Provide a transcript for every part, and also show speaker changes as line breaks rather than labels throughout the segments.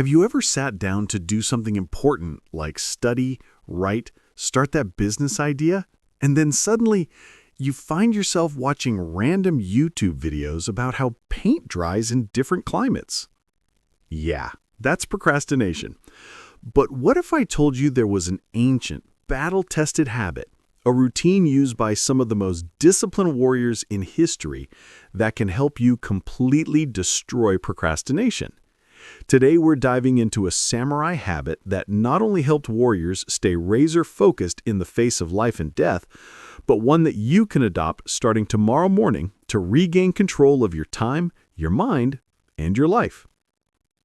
Have you ever sat down to do something important like study, write, start that business idea, and then suddenly you find yourself watching random YouTube videos about how paint dries in different climates? Yeah, that's procrastination. But what if I told you there was an ancient, battle-tested habit, a routine used by some of the most disciplined warriors in history that can help you completely destroy procrastination? Today we're diving into a samurai habit that not only helped warriors stay razor-focused in the face of life and death, but one that you can adopt starting tomorrow morning to regain control of your time, your mind, and your life.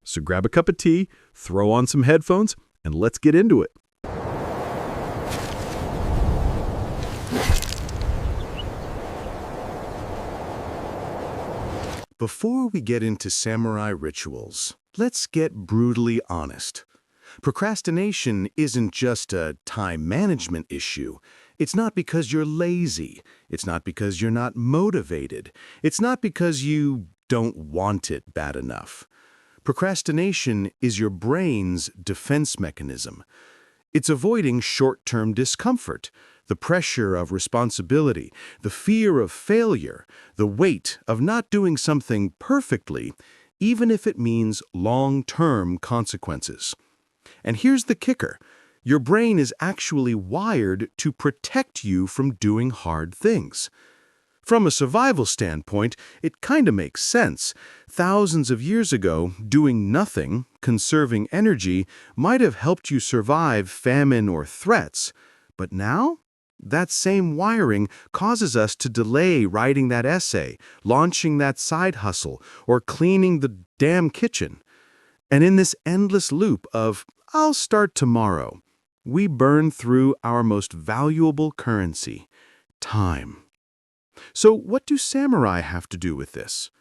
So grab a cup of tea, throw on some headphones, and let's get into it.
Before we get into samurai rituals, let's get brutally honest. Procrastination isn't just a time management issue. It's not because you're lazy. It's not because you're not motivated. It's not because you don't want it bad enough. Procrastination is your brain's defense mechanism. It's avoiding short-term discomfort, the pressure of responsibility, the fear of failure, the weight of not doing something perfectly, even if it means long-term consequences. And here's the kicker. Your brain is actually wired to protect you from doing hard things. From a survival standpoint, it kind of makes sense. Thousands of years ago, doing nothing, conserving energy, might have helped you survive famine or threats. But now, that same wiring causes us to delay writing that essay, launching that side hustle, or cleaning the damn kitchen. And in this endless loop of, I'll start tomorrow, we burn through our most valuable currency, time. So what do samurai have to do with this?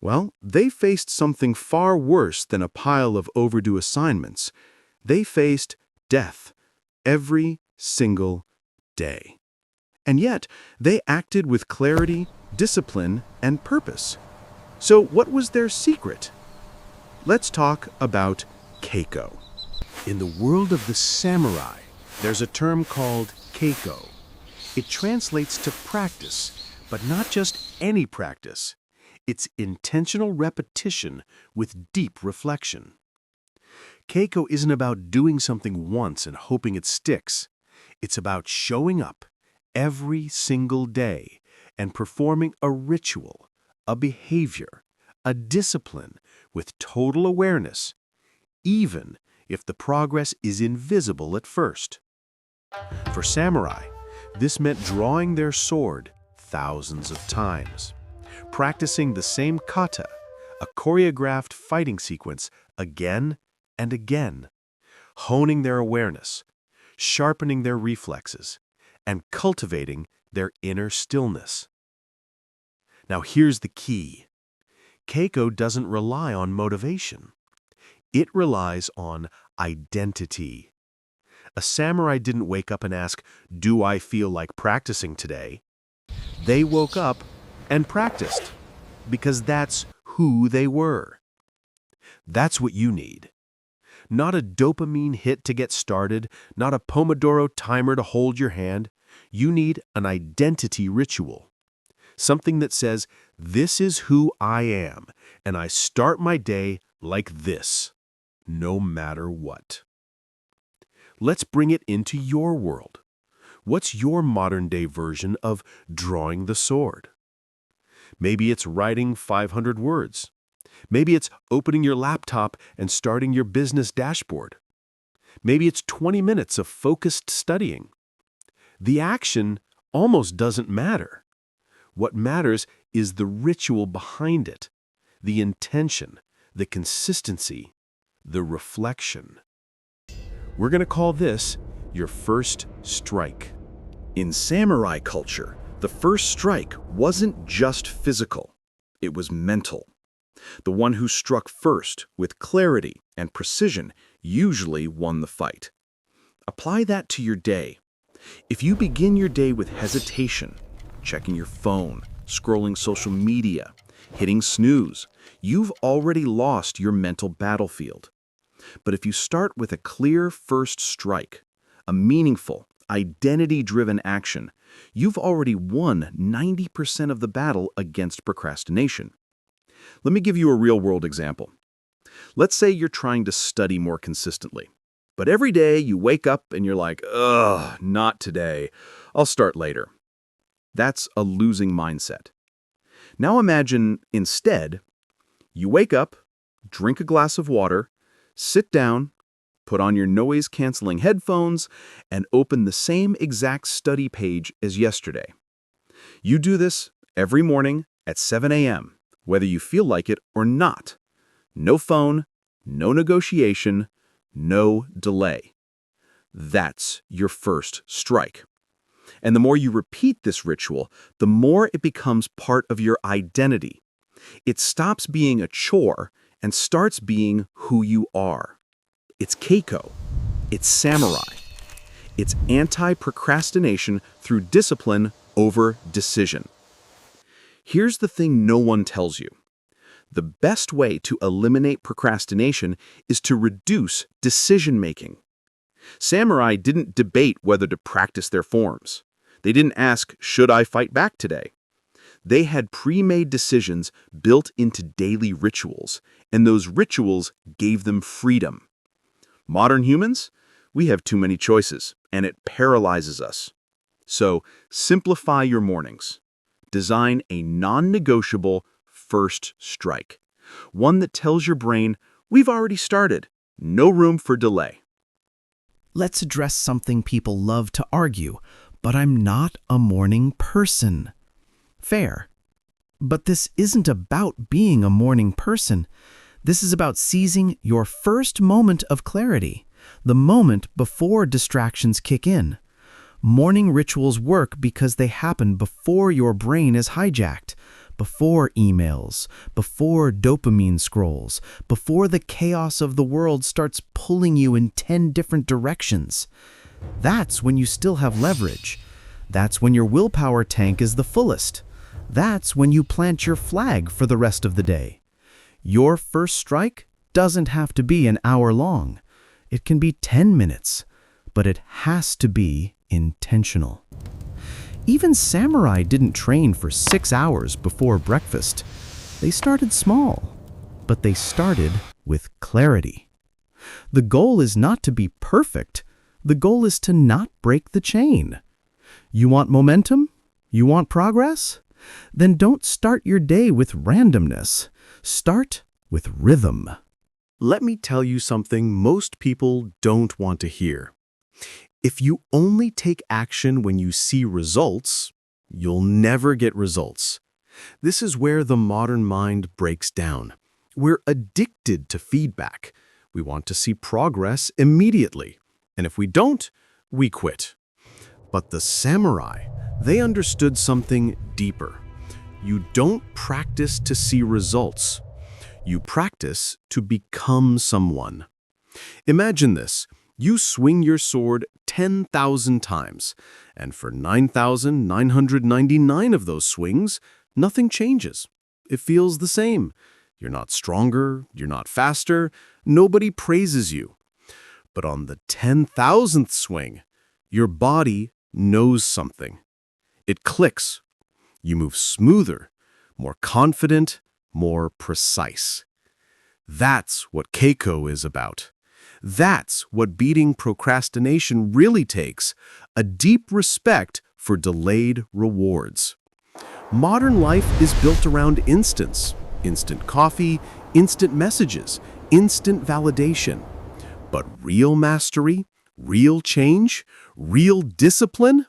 Well, they faced something far worse than a pile of overdue assignments. They faced death every single day. And yet, they acted with clarity, discipline, and purpose. So what was their secret? Let's talk about keiko. In the world of the samurai, there's a term called keiko. It translates to practice, but not just any practice. It's intentional repetition with deep reflection. Keiko isn't about doing something once and hoping it sticks. It's about showing up every single day and performing a ritual, a behavior, a discipline with total awareness, even if the progress is invisible at first. For samurai, this meant drawing their sword thousands of times, practicing the same kata, a choreographed fighting sequence, again and again, honing their awareness, sharpening their reflexes, and cultivating their inner stillness. Now here's the key. Keiko doesn't rely on motivation. It relies on identity. A samurai didn't wake up and ask, "Do I feel like practicing today?" They woke up and practiced, because that's who they were. That's what you need. Not a dopamine hit to get started, not a Pomodoro timer to hold your hand. You need an identity ritual. Something that says, this is who I am, and I start my day like this, no matter what. Let's bring it into your world. What's your modern-day version of drawing the sword? Maybe it's writing 500 words. Maybe it's opening your laptop and starting your business dashboard. Maybe it's 20 minutes of focused studying. The action almost doesn't matter. What matters is the ritual behind it, the intention, the consistency, the reflection. We're going to call this your first strike.
In samurai culture, the first strike wasn't just physical. It was mental. The one who struck first, with clarity and precision, usually won the fight. Apply that to your day. If you begin your day with hesitation, checking your phone, scrolling social media, hitting snooze, you've already lost your mental battlefield. But if you start with a clear first strike, a meaningful, identity-driven action, you've already won 90% of the battle against procrastination. Let me give you a real-world example. Let's say you're trying to study more consistently. But every day you wake up and you're like, ugh, not today. I'll start later. That's a losing mindset. Now imagine, instead, you wake up, drink a glass of water, sit down, put on your noise-canceling headphones, and open the same exact study page as yesterday. You do this every morning at 7 a.m., whether you feel like it or not. No phone, no negotiation, no delay. That's your first strike. And the more you repeat this ritual, the more it becomes part of your identity. It stops being a chore and starts being who you are. It's Keiko. It's samurai. It's anti-procrastination through discipline over decision. Here's the thing no one tells you. The best way to eliminate procrastination is to reduce decision-making. Samurai didn't debate whether to practice their forms. They didn't ask, should I fight back today? They had pre-made decisions built into daily rituals, and those rituals gave them freedom. Modern humans, we have too many choices, and it paralyzes us. So, simplify your mornings. Design a non-negotiable first strike. One that tells your brain, we've already started. No room for delay.
Let's address something people love to argue, but I'm not a morning person. Fair. But this isn't about being a morning person. This is about seizing your first moment of clarity, the moment before distractions kick in. Morning rituals work because they happen before your brain is hijacked, before emails, before dopamine scrolls, before the chaos of the world starts pulling you in 10 different directions. That's when you still have leverage. That's when your willpower tank is the fullest. That's when you plant your flag for the rest of the day. Your first strike doesn't have to be an hour long. It can be 10 minutes, but it has to be intentional. Even samurai didn't train for 6 hours before breakfast. They started small, but they started with clarity. The goal is not to be perfect. The goal is to not break the chain. You want momentum? You want progress? Then don't start your day with randomness. Start with rhythm.
Let me tell you something most people don't want to hear. If you only take action when you see results, you'll never get results. This is where the modern mind breaks down. We're addicted to feedback. We want to see progress immediately. And if we don't, we quit. But the samurai, they understood something deeper. You don't practice to see results. You practice to become someone. Imagine this. You swing your sword 10,000 times, and for 9,999 of those swings, nothing changes. It feels the same. You're not stronger, you're not faster, nobody praises you. But on the 10,000th swing, your body knows something. It clicks. You move smoother, more confident, more precise. That's what Keiko is about. That's what beating procrastination really takes, a deep respect for delayed rewards. Modern life is built around instants, instant coffee, instant messages, instant validation. But real mastery, real change, real discipline,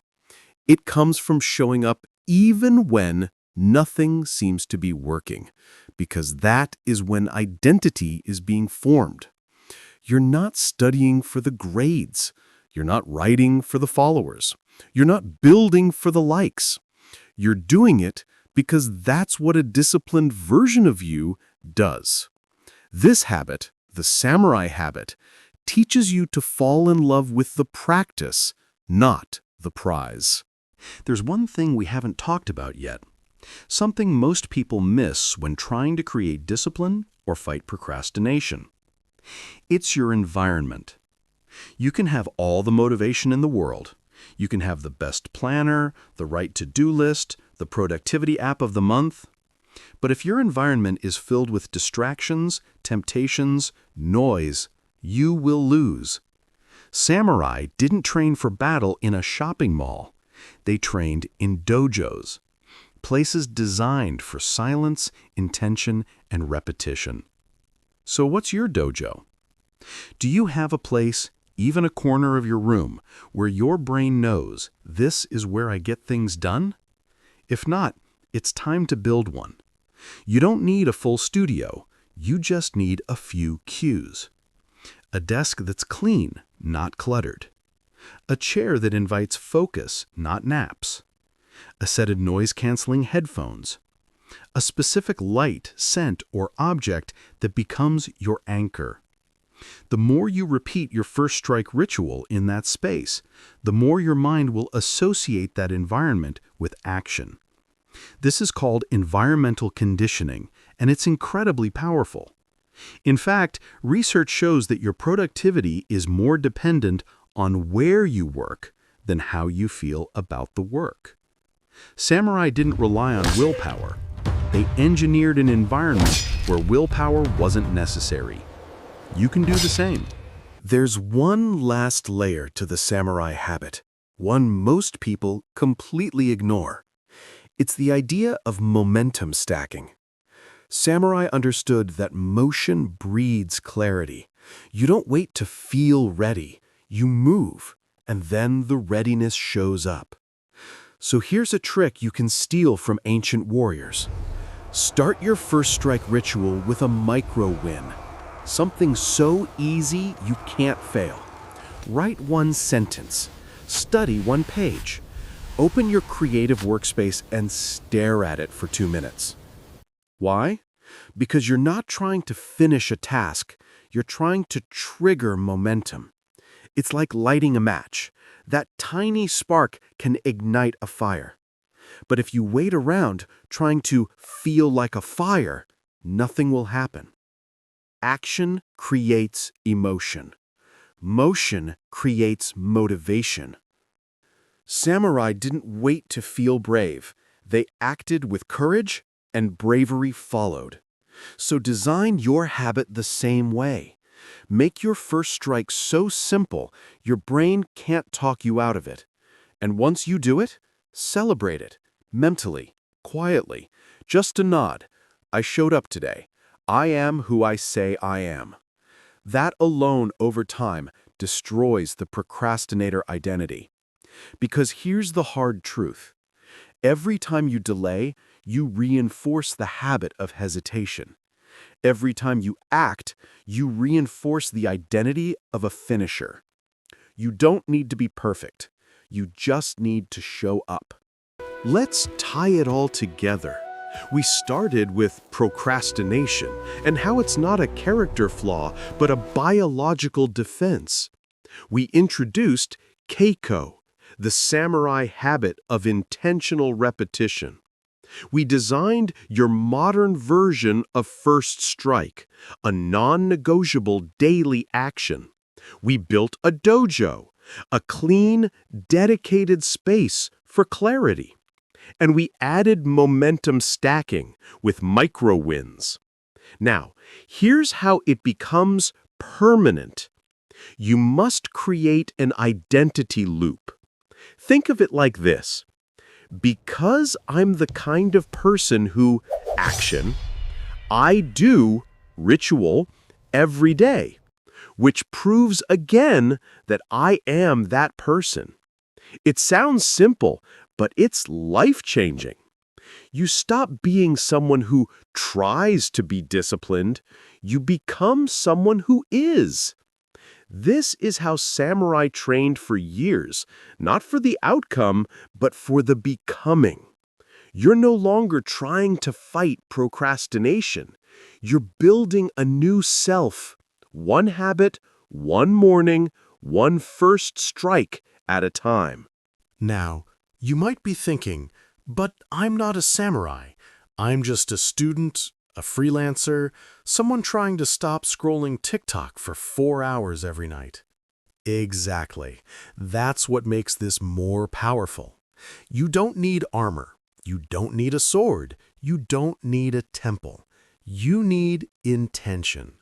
it comes from showing up even when nothing seems to be working, because that is when identity is being formed. You're not studying for the grades. You're not writing for the followers. You're not building for the likes. You're doing it because that's what a disciplined version of you does. This habit, the samurai habit, teaches you to fall in love with the practice, not the prize. There's one thing we haven't talked about yet. Something most people miss when trying to create discipline or fight procrastination. It's your environment. You can have all the motivation in the world. You can have the best planner, the right to-do list, the productivity app of the month. But if your environment is filled with distractions, temptations, noise, you will lose. Samurai didn't train for battle in a shopping mall. They trained in dojos, places designed for silence, intention, and repetition. So what's your dojo? Do you have a place, even a corner of your room, where your brain knows this is where I get things done? If not, it's time to build one. You don't need a full studio. You just need a few cues. A desk that's clean, not cluttered. A chair that invites focus, not naps. A set of noise-canceling headphones. A specific light, scent, or object that becomes your anchor. The more you repeat your first strike ritual in that space, the more your mind will associate that environment with action. This is called environmental conditioning, and it's incredibly powerful. In fact, research shows that your productivity is more dependent on where you work than how you feel about the work. Samurai didn't rely on willpower. They engineered an environment where willpower wasn't necessary. You can do the same.
There's one last layer to the samurai habit, one most people completely ignore. It's the idea of momentum stacking. Samurai understood that motion breeds clarity. You don't wait to feel ready. You move, and then the readiness shows up. So here's a trick you can steal from ancient warriors. Start your first strike ritual with a micro win. Something so easy you can't fail. Write one sentence. Study one page. Open your creative workspace and stare at it for 2 minutes. Why? Because you're not trying to finish a task. You're trying to trigger momentum. It's like lighting a match. That tiny spark can ignite a fire. But if you wait around trying to feel like a fire, nothing will happen. Action creates emotion. Motion creates motivation. Samurai didn't wait to feel brave. They acted with courage, and bravery followed. So design your habit the same way. Make your first strike so simple, your brain can't talk you out of it. And once you do it, celebrate it, mentally, quietly. Just a nod. I showed up today. I am who I say I am. That alone over time destroys the procrastinator identity. Because here's the hard truth. Every time you delay, you reinforce the habit of hesitation. Every time you act, you reinforce the identity of a finisher. You don't need to be perfect. You just need to show up. Let's tie it all together. We started with procrastination and how it's not a character flaw, but a biological defense. We introduced Keiko, the samurai habit of intentional repetition. We designed your modern version of first strike, a non-negotiable daily action. We built a dojo, a clean, dedicated space for clarity. And we added momentum stacking with micro wins. Now, here's how it becomes permanent. You must create an identity loop. Think of it like this. Because I'm the kind of person who, action, I do ritual every day, which proves again that I am that person. It sounds simple, but it's life-changing. You stop being someone who tries to be disciplined. You become someone who is. This is how samurai trained for years, not for the outcome, but for the becoming. You're no longer trying to fight procrastination. You're building a new self, one habit, one morning, one first strike at a time.
Now, you might be thinking, but I'm not a samurai. I'm just a student, A freelancer, someone trying to stop scrolling TikTok for 4 hours every night. Exactly. That's what makes this more powerful. You don't need armor. You don't need a sword. You don't need a temple. You need intention.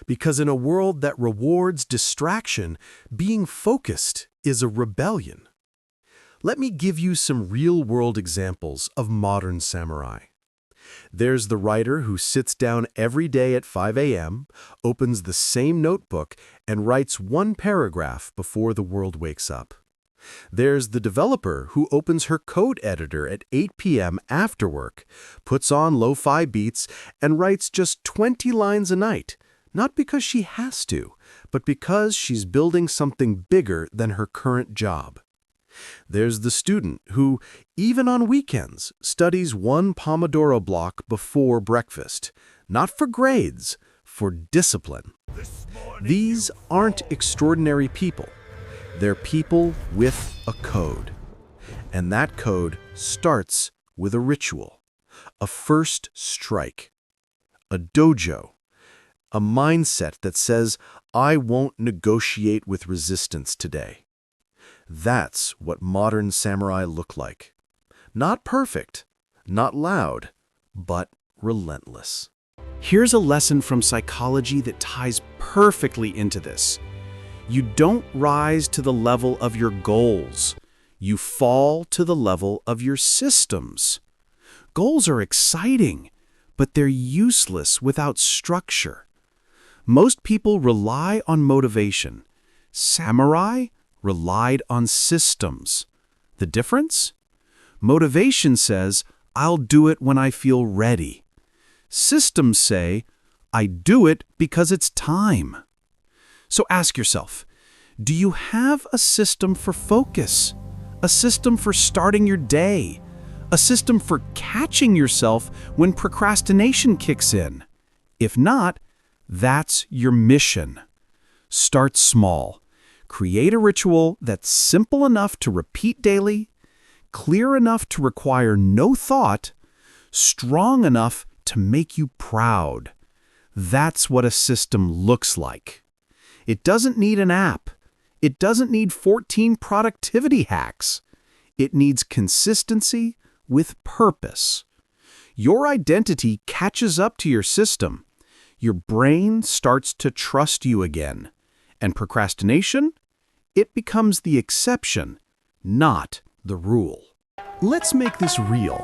Because in a world that rewards distraction, being focused is a rebellion. Let me give you some real-world examples of modern samurai. There's the writer who sits down every day at 5 a.m., opens the same notebook, and writes one paragraph before the world wakes up. There's the developer who opens her code editor at 8 p.m. after work, puts on lo-fi beats, and writes just 20 lines a night, not because she has to, but because she's building something bigger than her current job. There's the student who, even on weekends, studies one Pomodoro block before breakfast, not for grades, for discipline. These aren't extraordinary people. They're people with a code. And that code starts with a ritual, a first strike, a dojo, a mindset that says, I won't negotiate with resistance today. That's what modern samurai look like. Not perfect, not loud, but relentless.
Here's a lesson from psychology that ties perfectly into this. You don't rise to the level of your goals. You fall to the level of your systems. Goals are exciting, but they're useless without structure. Most people rely on motivation. Samurai relied on systems. The difference? Motivation says, I'll do it when I feel ready. Systems say, I do it because it's time. So ask yourself, do you have a system for focus? A system for starting your day? A system for catching yourself when procrastination kicks in? If not, that's your mission. Start small. Create a ritual that's simple enough to repeat daily, clear enough to require no thought, strong enough to make you proud. That's what a system looks like. It doesn't need an app. It doesn't need 14 productivity hacks. It needs consistency with purpose. Your identity catches up to your system. Your brain starts to trust you again. And procrastination? It becomes the exception, not the rule.
Let's make this real.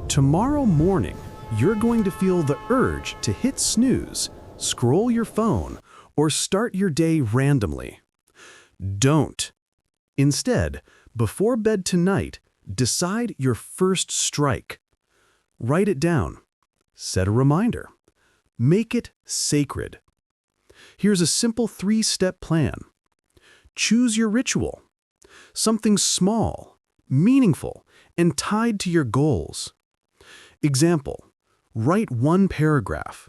Tomorrow morning, you're going to feel the urge to hit snooze, scroll your phone, or start your day randomly. Don't. Instead, before bed tonight, decide your first strike. Write it down. Set a reminder. Make it sacred. Here's a simple 3-step plan. Choose your ritual. Something small, meaningful, and tied to your goals. Example, write 1 paragraph.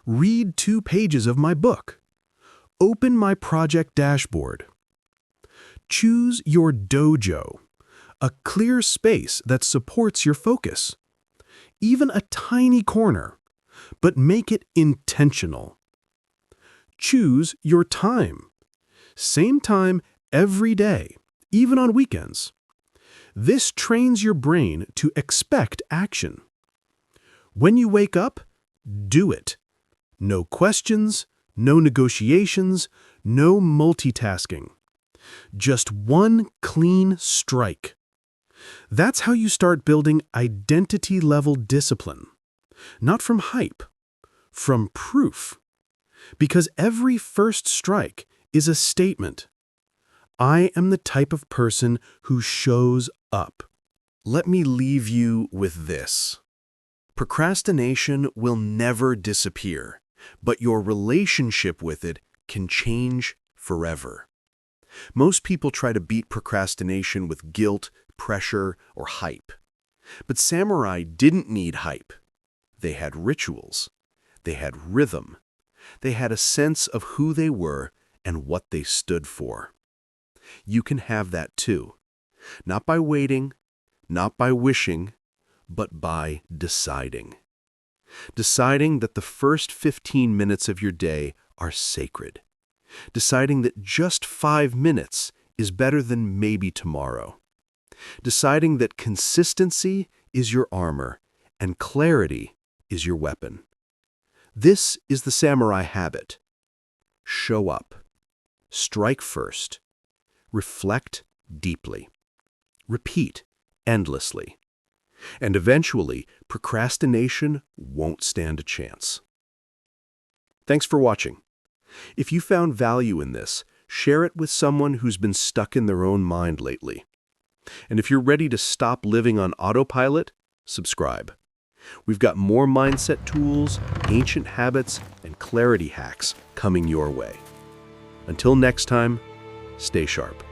Read 2 pages of my book. Open my project dashboard. Choose your dojo, a clear space that supports your focus. Even a tiny corner, but make it intentional. Choose your time. Same time every day, even on weekends. This trains your brain to expect action. When you wake up, do it. No questions, no negotiations, no multitasking. Just one clean strike. That's how you start building identity-level discipline. Not from hype, from proof. Because every first strike is a statement. I am the type of person who shows up. Let me leave you with this. Procrastination will never disappear, but your relationship with it can change forever. Most people try to beat procrastination with guilt, pressure, or hype. But samurai didn't need hype. They had rituals. They had rhythm. They had a sense of who they were and what they stood for. You can have that too. Not by waiting, not by wishing, but by deciding.
Deciding that the first 15 minutes of your day are sacred. Deciding that just 5 minutes is better than maybe tomorrow. Deciding that consistency is your armor and clarity is your weapon. This is the samurai habit. Show up. Strike first. Reflect deeply. Repeat endlessly. And eventually, procrastination won't stand a chance. Thanks for watching. If you found value in this, share it with someone who's been stuck in their own mind lately. And if you're ready to stop living on autopilot, subscribe. We've got more mindset tools, ancient habits, and clarity hacks coming your way. Until next time, stay sharp.